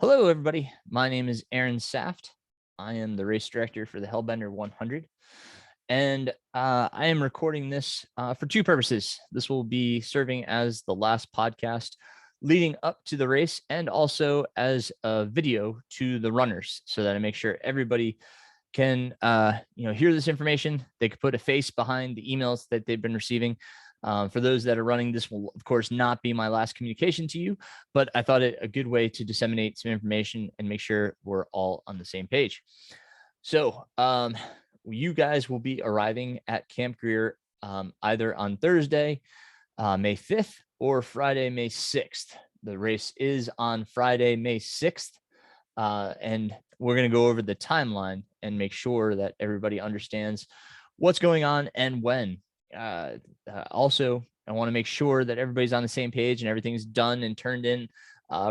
Hello, everybody. My name is Aaron Saft. I am the race director for the Hellbender 100. And I am recording this for two purposes. This will be serving as the last podcast leading up to the race and also as a video to the runners so that I make sure everybody can hear this information. They could put a face behind the emails that they've been receiving. For those that are running, this will, of course, not be my last communication to you, but I thought it a good way to disseminate some information and make sure we're all on the same page. So you guys will be arriving at Camp Greer either on Thursday, May 5th, or Friday, May 6th. The race is on Friday, May 6th. And we're going to go over the timeline and make sure that everybody understands what's going on and when. Also, I want to make sure that everybody's on the same page and everything's done and turned in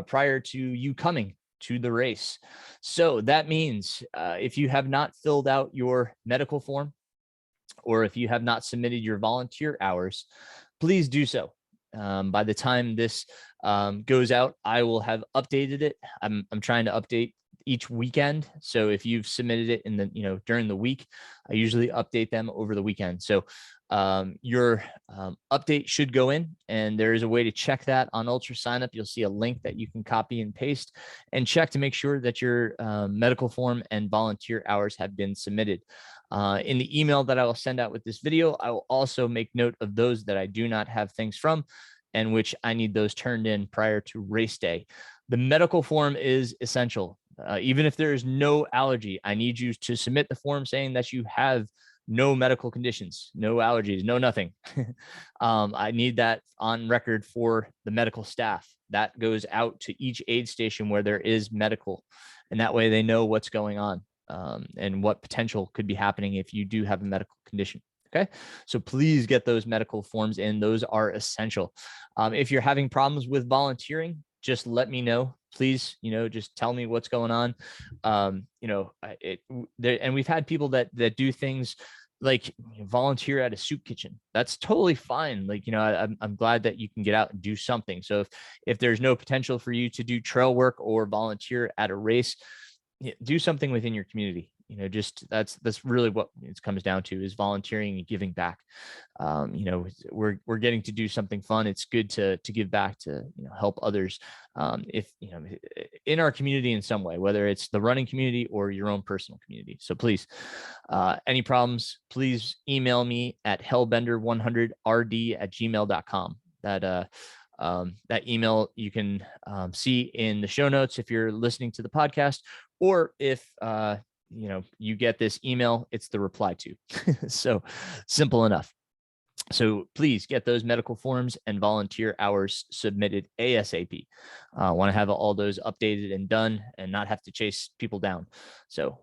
prior to you coming to the race. So that means if you have not filled out your medical form, or if you have not submitted your volunteer hours, please do so. By the time this goes out, I will have updated it. I'm trying to update each weekend. So if you've submitted it in the, during the week, I usually update them over the weekend. So your update should go in, and there is a way to check that on Ultra Signup. You'll see a link that you can copy and paste and check to make sure that your medical form and volunteer hours have been submitted. In the email that I will send out with this video, I will also make note of those that I do not have things from and which I need those turned in prior to race day. The medical form is essential. Even if there is no allergy, I need you to submit the form saying that you have no medical conditions, no allergies, no nothing. I need that on record for the medical staff. That goes out to each aid station where there is medical, and that way they know what's going on and what potential could be happening if you do have a medical condition. Okay, so please get those medical forms in. Those are essential. If you're having problems with volunteering, just let me know. Please, just tell me what's going on. And we've had people that do things like volunteer at a soup kitchen. That's totally fine. Like, I'm glad that you can get out and do something. So if there's no potential for you to do trail work or volunteer at a race, do something within your community. Just that's really what it comes down to, is volunteering and giving back. We're getting to do something fun. It's good to give back, to help others if in our community in some way, whether it's the running community or your own personal community. So please, any problems, please email me at hellbender100rd@gmail.com. That email you can see in the show notes if you're listening to the podcast, or if you get this email, it's the reply to. So simple enough. So please get those medical forms and volunteer hours submitted ASAP. I want to have all those updated and done and not have to chase people down. So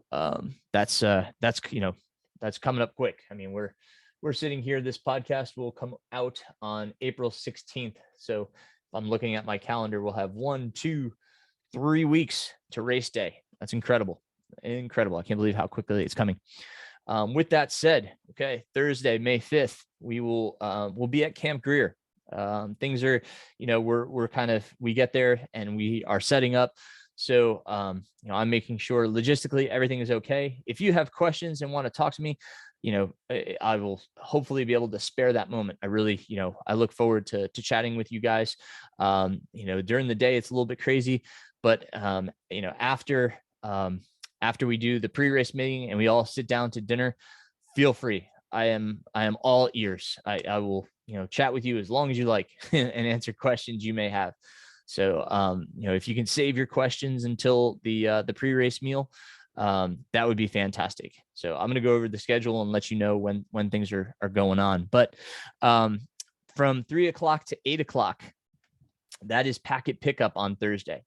that's coming up quick. I mean, we're sitting here. This podcast will come out on April 16th. So if I'm looking at my calendar, we'll have 1, 2, 3 weeks to race day. That's incredible. Incredible. I can't believe how quickly it's coming. With that said, okay, Thursday, May 5th, we'll be at Camp Greer. Things are, we get there and we are setting up. So, I'm making sure logistically everything is okay. If you have questions and want to talk to me, I will hopefully be able to spare that moment. I really, I look forward to chatting with you guys. During the day, it's a little bit crazy, but, after we do the pre-race meeting and we all sit down to dinner, feel free. I am all ears. I will, chat with you as long as you like and answer questions you may have. So, if you can save your questions until the pre-race meal, that would be fantastic. So I'm going to go over the schedule and let you know when things are going on. But from 3 o'clock to 8 o'clock, that is packet pickup on Thursday.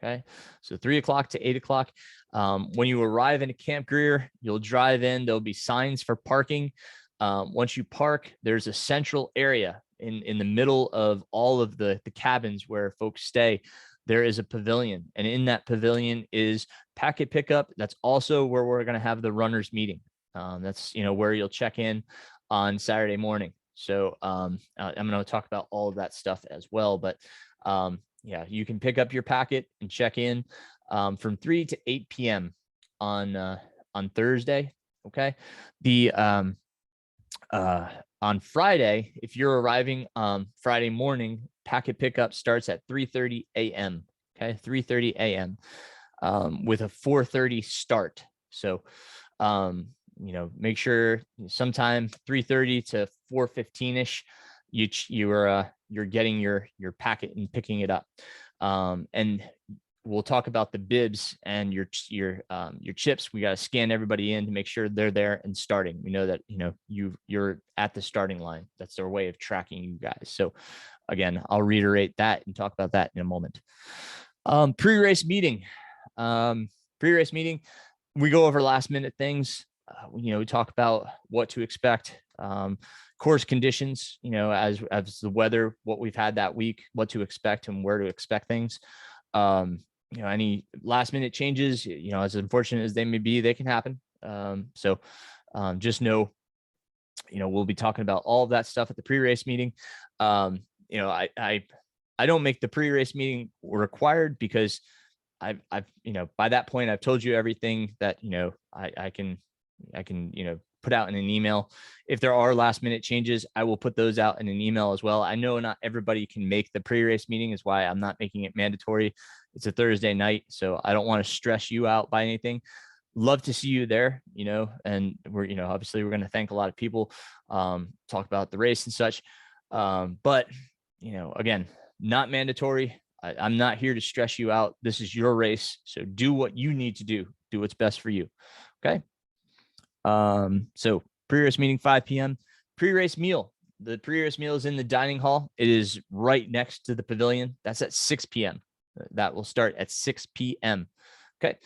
Okay, so 3 o'clock to 8 o'clock. When you arrive in Camp Greer, you'll drive in. There'll be signs for parking. Once you park, there's a central area in the middle of all of the cabins where folks stay. There is a pavilion, and in that pavilion is packet pickup. That's also where we're going to have the runners meeting. That's where you'll check in on Saturday morning. So I'm going to talk about all of that stuff as well. But you can pick up your packet and check in from 3 to 8 p.m. on Thursday. Okay. The on Friday, if you're arriving Friday morning, packet pickup starts at 3:30 a.m. Okay, 3:30 a.m. With a 4:30 start. So, make sure sometime 3:30 to 4:15 ish, you're getting your packet and picking it up. And we'll talk about the bibs and your chips. We got to scan everybody in to make sure they're there and starting. We know that you're at the starting line. That's their way of tracking you guys. So again, I'll reiterate that and talk about that in a moment. Pre-race meeting. Pre-race meeting. We go over last minute things. We talk about what to expect. Course conditions. As the weather, what we've had that week, what to expect and where to expect things. Any last minute changes, as unfortunate as they may be, they can happen. So just know, we'll be talking about all of that stuff at the pre-race meeting. I don't make the pre-race meeting required because I've by that point, I've told you everything that, I can put out in an email. If there are last minute changes, I will put those out in an email as well. I know not everybody can make the pre-race meeting, is why I'm not making it mandatory. It's a Thursday night, so I don't want to stress you out by anything. Love to see you there, and we're, obviously we're going to thank a lot of people, talk about the race and such. But, again, not mandatory. I'm not here to stress you out. This is your race. So do what you need to do. Do what's best for you. Okay. So pre-race meeting, 5 p.m. Pre-race meal. The pre-race meal is in the dining hall. It is right next to the pavilion. That's at 6 p.m. That will start at 6 p.m. Okay.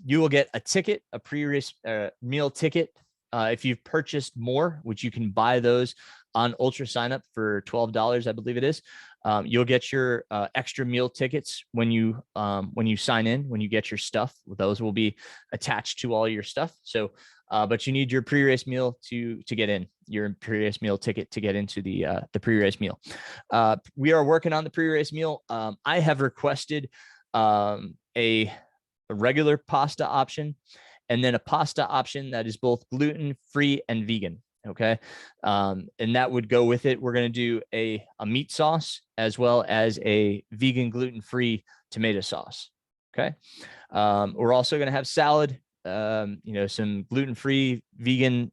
You will get a ticket, a pre-race meal ticket. If you've purchased more, which you can buy those on Ultra sign up for $12, I believe it is. You'll get your extra meal tickets when you sign in, when you get your stuff. Those will be attached to all your stuff. So, but you need your pre-race meal to get in, your pre-race meal ticket to get into the pre-race meal. We are working on the pre-race meal. I have requested a regular pasta option, and then a pasta option that is both gluten-free and vegan. Okay. And that would go with it. We're going to do a meat sauce as well as a vegan gluten-free tomato sauce. Okay. We're also going to have salad, some gluten-free vegan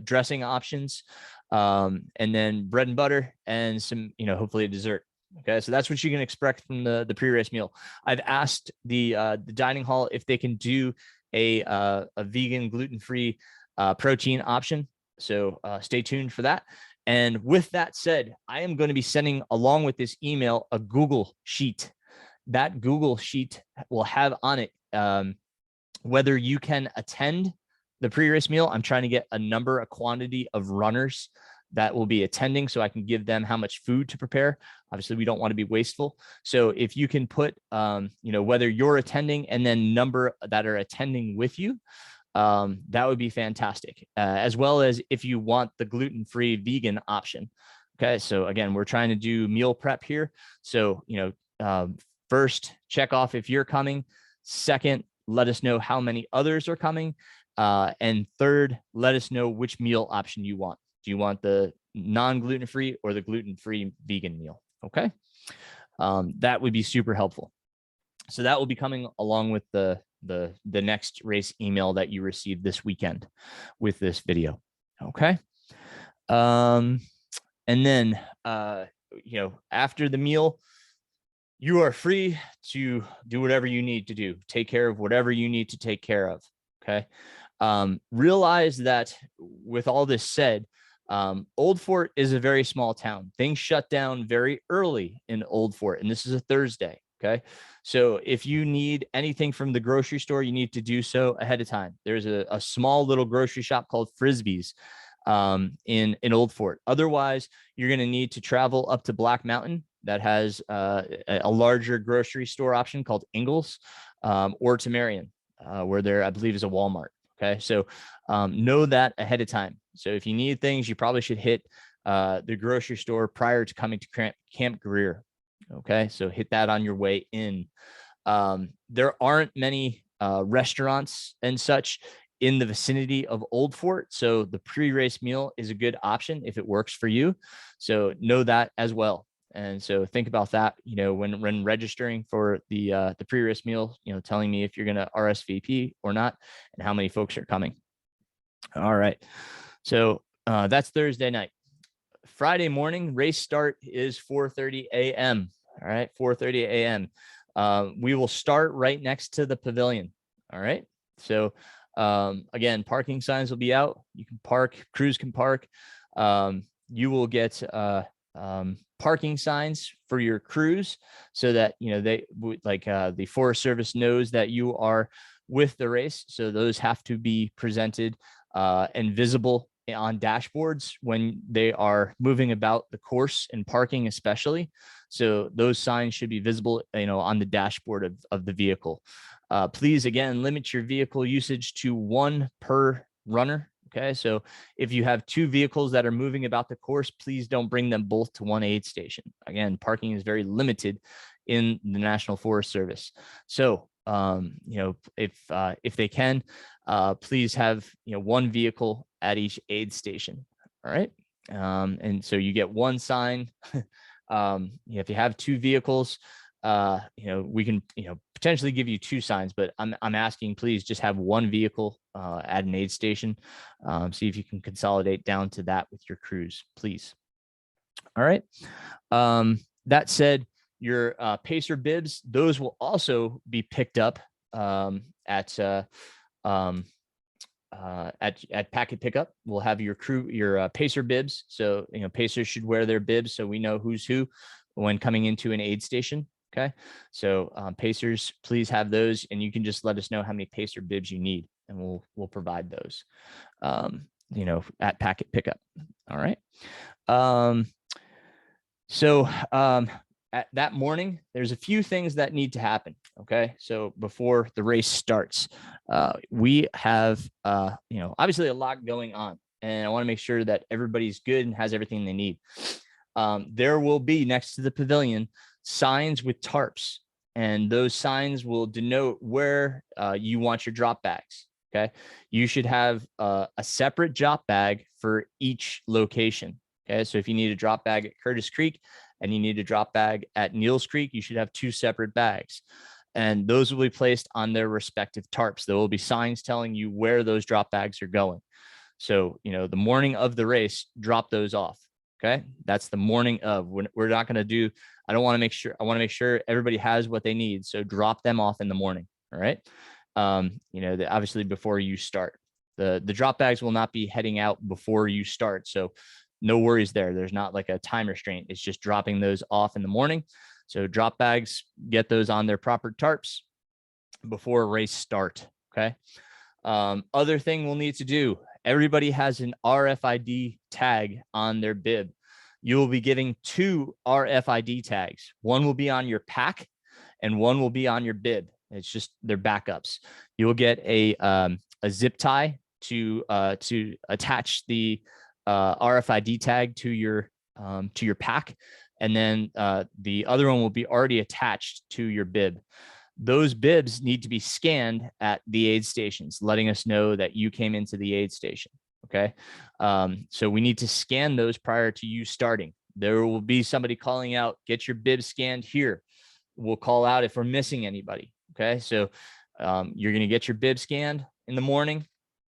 dressing options, and then bread and butter and some, hopefully a dessert. Okay. So that's what you can expect from the pre-race meal. I've asked the dining hall if they can do a vegan gluten-free protein option. So stay tuned for that. And with that said, I am going to be sending along with this email a Google Sheet. That Google Sheet will have on it whether you can attend the pre-race meal. I'm trying to get a quantity of runners that will be attending so I can give them how much food to prepare. Obviously, we don't want to be wasteful. So if you can put, whether you're attending and then number that are attending with you, that would be fantastic, as well as if you want the gluten-free vegan option. Okay. So again, we're trying to do meal prep here. So, first, check off if you're coming. Second, let us know how many others are coming. And third, let us know which meal option you want. Do you want the non-gluten-free or the gluten-free vegan meal? Okay. That would be super helpful. So that will be coming along with the next race email that you received this weekend with this video. Okay. And then, after the meal, you are free to do whatever you need to do, take care of whatever you need to take care of. Okay. Realize that with all this said, Old Fort is a very small town. Things shut down very early in Old Fort, and this is a Thursday. Okay. So if you need anything from the grocery store, you need to do so ahead of time. There's a small little grocery shop called Frisbee's in Old Fort. Otherwise, you're going to need to travel up to Black Mountain. That has a larger grocery store option called Ingles, or to Marion, where there, I believe, is a Walmart. Okay. So know that ahead of time. So if you need things, you probably should hit the grocery store prior to coming to Camp Greer. Okay, so hit that on your way in. There aren't many restaurants and such in the vicinity of Old Fort, so the pre-race meal is a good option if it works for you. So know that as well. And so think about that, when registering for the pre-race meal, telling me if you're going to RSVP or not and how many folks are coming. All right. So that's Thursday night. Friday morning, race start is 4:30 a.m. All right, 4:30 a.m. We will start right next to the pavilion. All right. So again, parking signs will be out. You can park, crews can park. You will get parking signs for your crews so that they the Forest Service knows that you are with the race. So those have to be presented and visible on dashboards when they are moving about the course and parking, especially. So those signs should be visible, on the dashboard of the vehicle. Please, again, limit your vehicle usage to 1 per runner. Okay, so if you have 2 vehicles that are moving about the course, please don't bring them both to one aid station. Again, parking is very limited in the National Forest Service. So, if they can, please have 1 vehicle at each aid station. All right, and so you get 1 sign. If you have 2 vehicles, we can potentially give you 2 signs, but I'm asking, please just have 1 vehicle at an aid station. See if you can consolidate down to that with your crews, please. All right. That said, your pacer bibs, those will also be picked up at packet pickup. We'll have your crew, your pacer bibs. So pacers should wear their bibs so we know who's who when coming into an aid station. Okay, so pacers, please have those, and you can just let us know how many pacer bibs you need, and we'll provide those. At packet pickup. All right. So at that morning, there's a few things that need to happen. Okay, so before the race starts, we have obviously a lot going on, and I want to make sure that everybody's good and has everything they need. There will be next to the pavilion signs with tarps, and those signs will denote where you want your drop bags. Okay, you should have a separate drop bag for each location. Okay, so if you need a drop bag at Curtis Creek and you need a drop bag at Neels Creek, you should have 2 separate bags. And those will be placed on their respective tarps. There will be signs telling you where those drop bags are going. So, the morning of the race, drop those off. Okay, that's the morning of. We're not going to do, I want to make sure everybody has what they need. So drop them off in the morning. All right. Obviously before you start. The drop bags will not be heading out before you start. So no worries there. There's not like a time restraint. It's just dropping those off in the morning. So drop bags, get those on their proper tarps before race start. Okay. Other thing we'll need to do, everybody has an RFID tag on their bib. You will be getting 2 RFID tags. One will be on your pack and one will be on your bib. It's just their backups. You will get a zip tie to attach the RFID tag to your pack, and then the other one will be already attached to your bib. Those bibs need to be scanned at the aid stations, letting us know that you came into the aid station. Okay, so we need to scan those prior to you starting. There will be somebody calling out, "Get your bib scanned here." We'll call out if we're missing anybody. Okay, so you're going to get your bib scanned in the morning.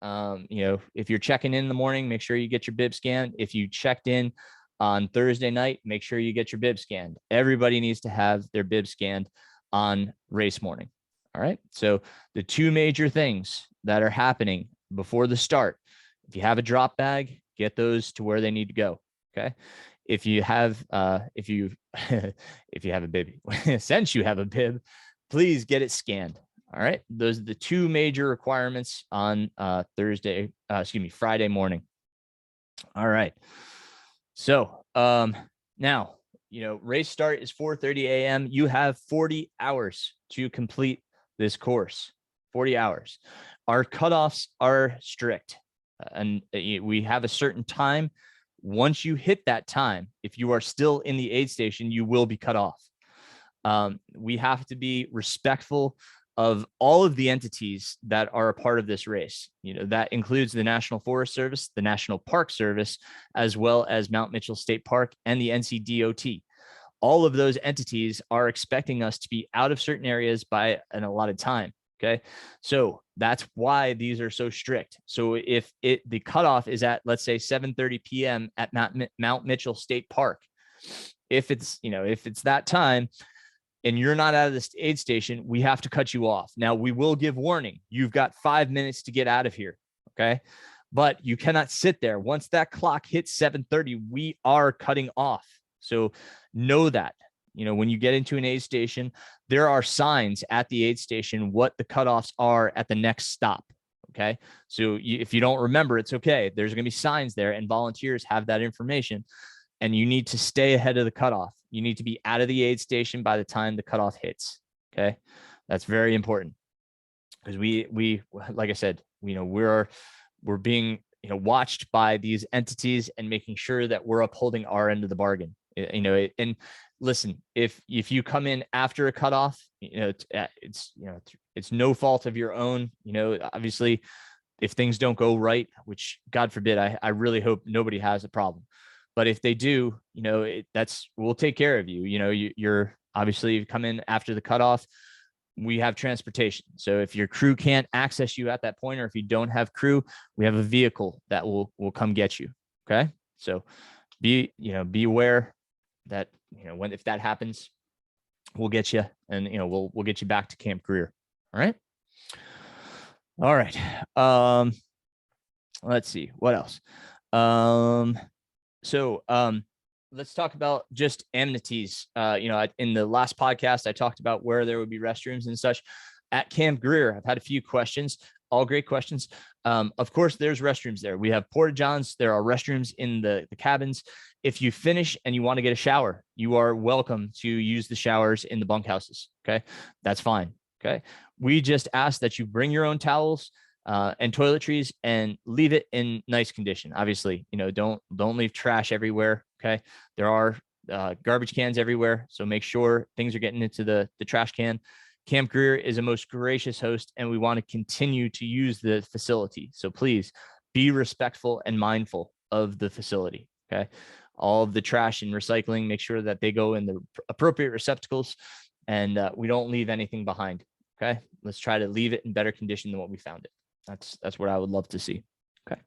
If you're checking in the morning, make sure you get your bib scanned. If you checked in on Thursday night, make sure you get your bib scanned. Everybody needs to have their bib scanned on race morning. All right. So the 2 major things that are happening before the start, if you have a drop bag, get those to where they need to go. Okay. If you have if you have a bib, since you have a bib, please get it scanned. All right. Those are the 2 major requirements on Friday morning. All right. So now, race start is 4:30 a.m. You have 40 hours to complete this course. 40 hours. Our cutoffs are strict, and we have a certain time. Once you hit that time, if you are still in the aid station, you will be cut off. We have to be respectful of all of the entities that are a part of this race. That includes the National Forest Service, the National Park Service, as well as Mount Mitchell State Park and the NCDOT. All of those entities are expecting us to be out of certain areas by an allotted time. Okay. So that's why these are so strict. So if the cutoff is at, let's say, 7:30 p.m. at Mount Mitchell State Park, if it's that time, and you're not out of the aid station, we have to cut you off. Now, we will give warning. You've got 5 minutes to get out of here, okay? But you cannot sit there. Once that clock hits 7:30, we are cutting off. So know that. When you get into an aid station, there are signs at the aid station what the cutoffs are at the next stop, okay? So if you don't remember, it's okay. There's going to be signs there, and volunteers have that information. And you need to stay ahead of the cutoff. You need to be out of the aid station by the time the cutoff hits. Okay. That's very important, because we, like I said, we're being, watched by these entities and making sure that we're upholding our end of the bargain. And listen, if you come in after a cutoff, it's no fault of your own. Obviously, if things don't go right, which God forbid, I really hope nobody has a problem. But if they do, we'll take care of you. You're obviously, you come in after the cutoff, we have transportation. So if your crew can't access you at that point, or if you don't have crew, we have a vehicle that will come get you. Okay. So be aware that, if that happens, we'll get you, and, we'll get you back to Camp Greer. All right. All right. Let's see what else. So let's talk about just amenities. In the last podcast, I talked about where there would be restrooms and such at Camp Greer. I've had a few questions, all great questions. Of course, there's restrooms there. We have porta johns. There are restrooms in the cabins. If you finish and you want to get a shower, you are welcome to use the showers in the bunkhouses. Okay. That's fine. Okay. We just ask that you bring your own towels and toiletries, and leave it in nice condition. Obviously, don't leave trash everywhere. Okay. There are garbage cans everywhere. So make sure things are getting into the trash can. Camp Greer is a most gracious host, and we want to continue to use the facility. So please be respectful and mindful of the facility. Okay. All of the trash and recycling, make sure that they go in the appropriate receptacles, and we don't leave anything behind. Okay. Let's try to leave it in better condition than what we found it. That's what I would love to see. Okay.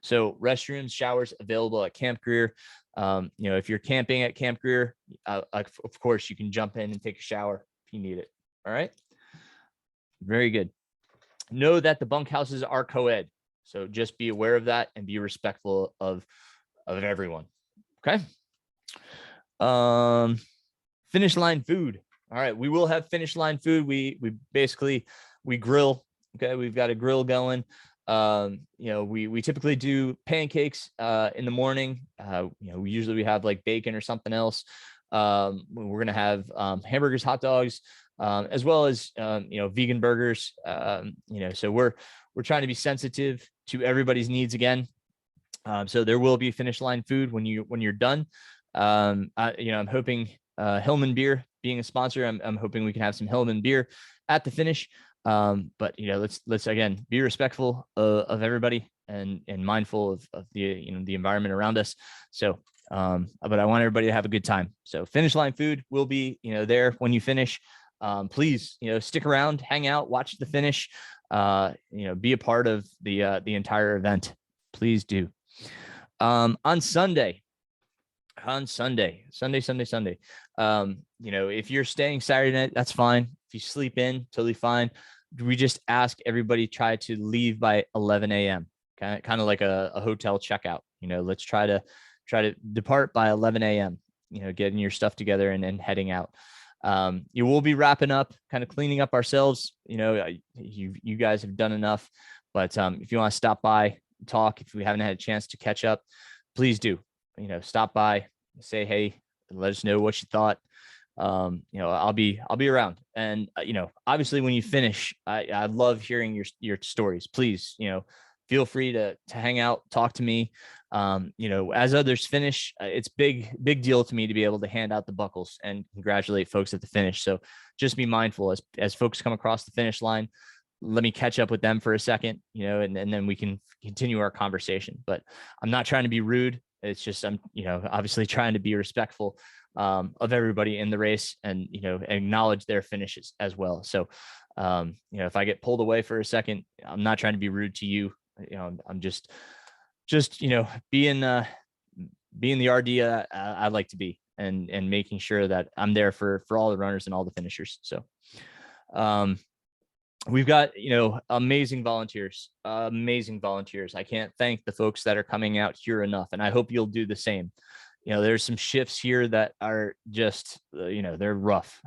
So restrooms, showers available at Camp Greer. If you're camping at Camp Greer, of course, you can jump in and take a shower if you need it. All right. Very good. Know that the bunkhouses are co-ed. So just be aware of that and be respectful of everyone. Okay. Finish line food. All right. We will have finish line food. We basically grill. Okay. We've got a grill going. We typically do pancakes in the morning. We have like bacon or something else. We're going to have hamburgers, hot dogs, as well as, vegan burgers. So we're trying to be sensitive to everybody's needs again. So there will be finish line food when you're done. I'm hoping Hillman beer being a sponsor, I'm hoping we can have some Hillman beer at the finish. But let's again be respectful of everybody and mindful of the environment around us. So but I want everybody to have a good time. So finish line food will be there when you finish. Please stick around, hang out, watch the finish. Be a part of the entire event. Please do. On Sunday. If you're staying Saturday night, that's fine. If you sleep in, totally fine. We just ask everybody try to leave by 11 a.m. Kind of like a hotel checkout. Let's try to depart by 11 a.m. Getting your stuff together and heading out. You will be wrapping up, kind of cleaning up ourselves. You guys have done enough, but if you want to stop by, talk, if we haven't had a chance to catch up, please do. Stop by, say hey, and let us know what you thought. I'll be around. And obviously when you finish, I love hearing your stories. Please, feel free to hang out, talk to me. You know, as others finish, it's big deal to me to be able to hand out the buckles and congratulate folks at the finish. So just be mindful as folks come across the finish line. Let me catch up with them for a second, you know, and then we can continue our conversation. But I'm not trying to be rude. It's just, I'm, you know, obviously trying to be respectful of everybody in the race, and, you know, acknowledge their finishes as well. So, you know, if I get pulled away for a second, I'm not trying to be rude to you. You know, I'm just, you know, being the RD I like to be, and making sure that I'm there for all the runners and all the finishers. So, we've got, you know, amazing volunteers. I can't thank the folks that are coming out here enough, and I hope you'll do the same. You know, there's some shifts here that are just, you know, they're rough.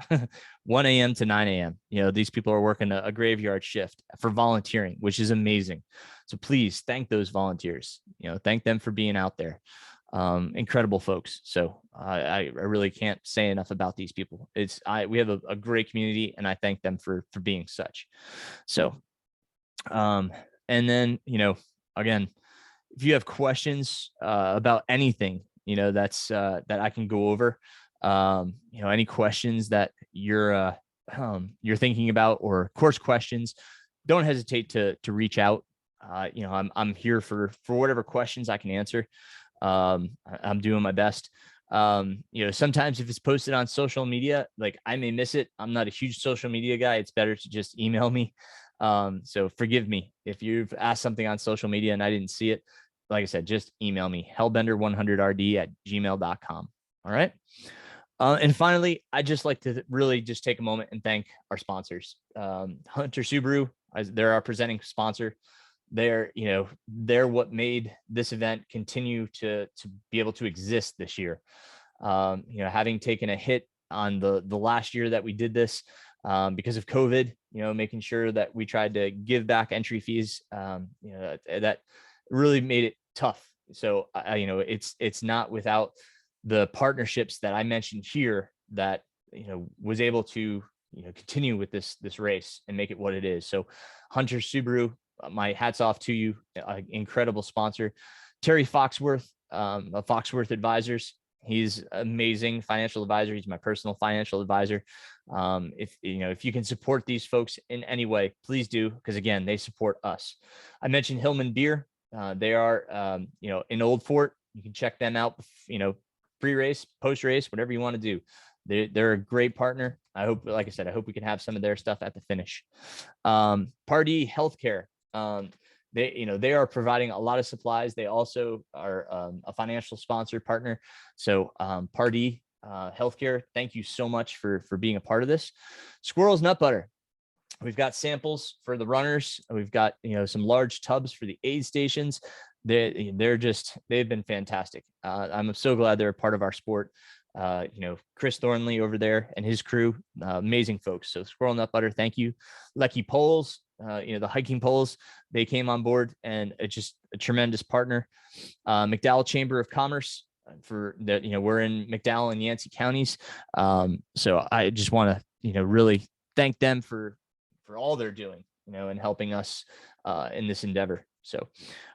1 a.m. to 9 a.m. You know, these people are working a graveyard shift for volunteering, which is amazing. So please thank those volunteers. You know, thank them for being out there. Incredible folks. So I really can't say enough about these people. We have a great community, and I thank them for being such. So, and then, you know, again, if you have questions about anything, you know, that's that I can go over, you know, any questions that you're thinking about, or course questions, don't hesitate to reach out. You know, I'm here for whatever questions I can answer. I'm doing my best. You know, sometimes if it's posted on social media, like, I may miss it. I'm not a huge social media guy. It's better to just email me. So forgive me if you've asked something on social media and I didn't see it. Like I said, just email me, hellbender100rd@gmail.com. All right. And finally, I'd just like to really just take a moment and thank our sponsors. Hunter Subaru, they're our presenting sponsor. They're, you know, they're what made this event continue to be able to exist this year. You know, having taken a hit on the last year that we did this because of COVID, you know, making sure that we tried to give back entry fees, you know, that really made it tough. So, you know, it's not without the partnerships that I mentioned here that, you know, was able to, you know, continue with this race and make it what it is. So Hunter Subaru, my hats off to you. Incredible sponsor. Terry Foxworth, of Foxworth Advisors. He's amazing financial advisor. He's my personal financial advisor. If you know, if you can support these folks in any way, please do, because again, they support us. I mentioned Hillman Beer. They are, you know, in Old Fort. You can check them out, you know, pre-race, post-race, whatever you want to do. They're a great partner. I hope, like I said, I hope we can have some of their stuff at the finish. Pardee Healthcare. They, you know, they are providing a lot of supplies. They also are a financial sponsor partner. So Pardee Healthcare, thank you so much for being a part of this. Squirrels Nut Butter. We've got samples for the runners. We've got, you know, some large tubs for the aid stations. They've been fantastic. I'm so glad they're a part of our sport. You know, Chris Thornley over there and his crew, amazing folks. So Squirrel Nut Butter, thank you. Lucky Poles, you know, the hiking poles, they came on board, and it's just a tremendous partner. McDowell Chamber of Commerce, for that, you know, we're in McDowell and Yancey counties. So I just want to, you know, really thank them for all they're doing, you know, and helping us in this endeavor. So,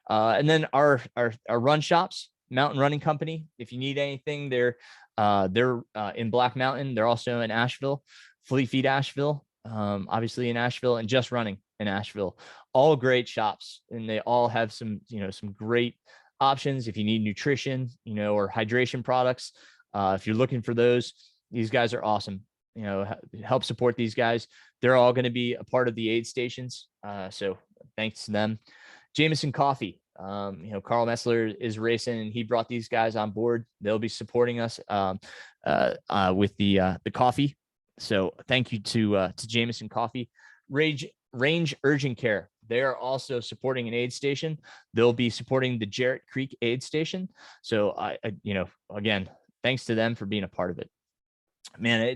and then our run shops, Mountain Running Company. If you need anything, they're in Black Mountain. They're also in Asheville, Fleet Feet Asheville, obviously in Asheville, and Just Running in Asheville. All great shops, and they all have some, you know, some great options if you need nutrition, you know, or hydration products. If you're looking for those, these guys are awesome. You know, help support these guys. They're all going to be a part of the aid stations. So thanks to them. Jameson Coffee. You know, Carl Messler is racing, and he brought these guys on board. They'll be supporting us with the coffee. So thank you to Jameson Coffee. Range Urgent Care. They are also supporting an aid station. They'll be supporting the Jarrett Creek aid station. So I you know, again, thanks to them for being a part of it. Man,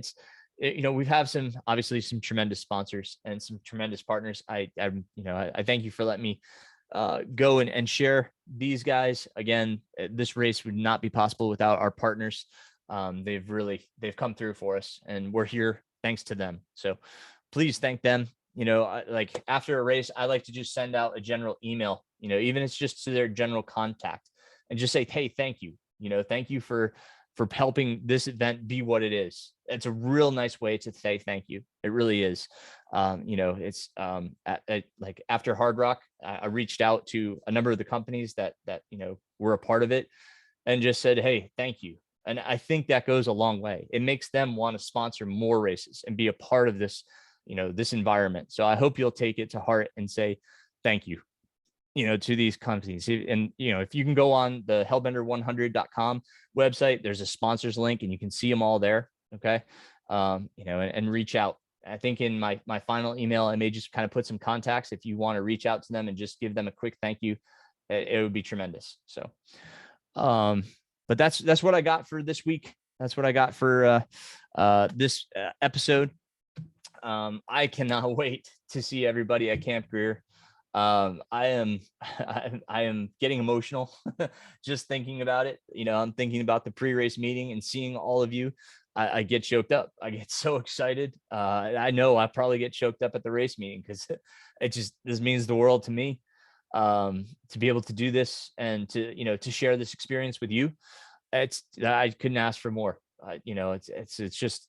you know, we've had obviously some tremendous sponsors and some tremendous partners. I you know, I thank you for letting me go and share these guys. Again, this race would not be possible without our partners. They've come through for us, and we're here thanks to them. So please thank them. You know, like after a race, I like to just send out a general email, you know, even if it's just to their general contact, and just say, hey, thank you. Thank you for helping this event be what it is. It's a real nice way to say thank you. It really is. It's like after Hard Rock, I reached out to a number of the companies that were a part of it, and just said, hey, thank you. And I think that goes a long way. It makes them want to sponsor more races and be a part of this, this environment. So I hope you'll take it to heart and say thank you, to these companies. And, if you can go on the hellbender100.com website, there's a sponsors link and you can see them all there. Okay. And reach out. I think in my final email, I may just kind of put some contacts if you want to reach out to them and just give them a quick thank you. It would be tremendous. So, but that's what I got for this week. That's what I got for this episode. I cannot wait to see everybody at Camp Greer. I am getting emotional just thinking about it. I'm thinking about the pre-race meeting and seeing all of you. I get choked up. I get so excited. I know I probably get choked up at the race meeting because this means the world to me. To be able to do this and to share this experience with you, I couldn't ask for more. It's just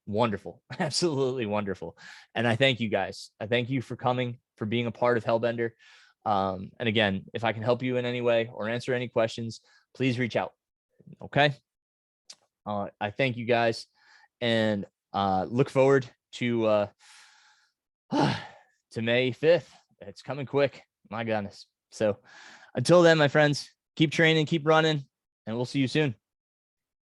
wonderful, absolutely wonderful. And I thank you guys. I thank you for coming, for being a part of Hellbender. And again, if I can help you in any way or answer any questions, please reach out. Okay. I thank you guys and look forward to May 5th. It's coming quick. My goodness. So until then, my friends, keep training, keep running, and we'll see you soon.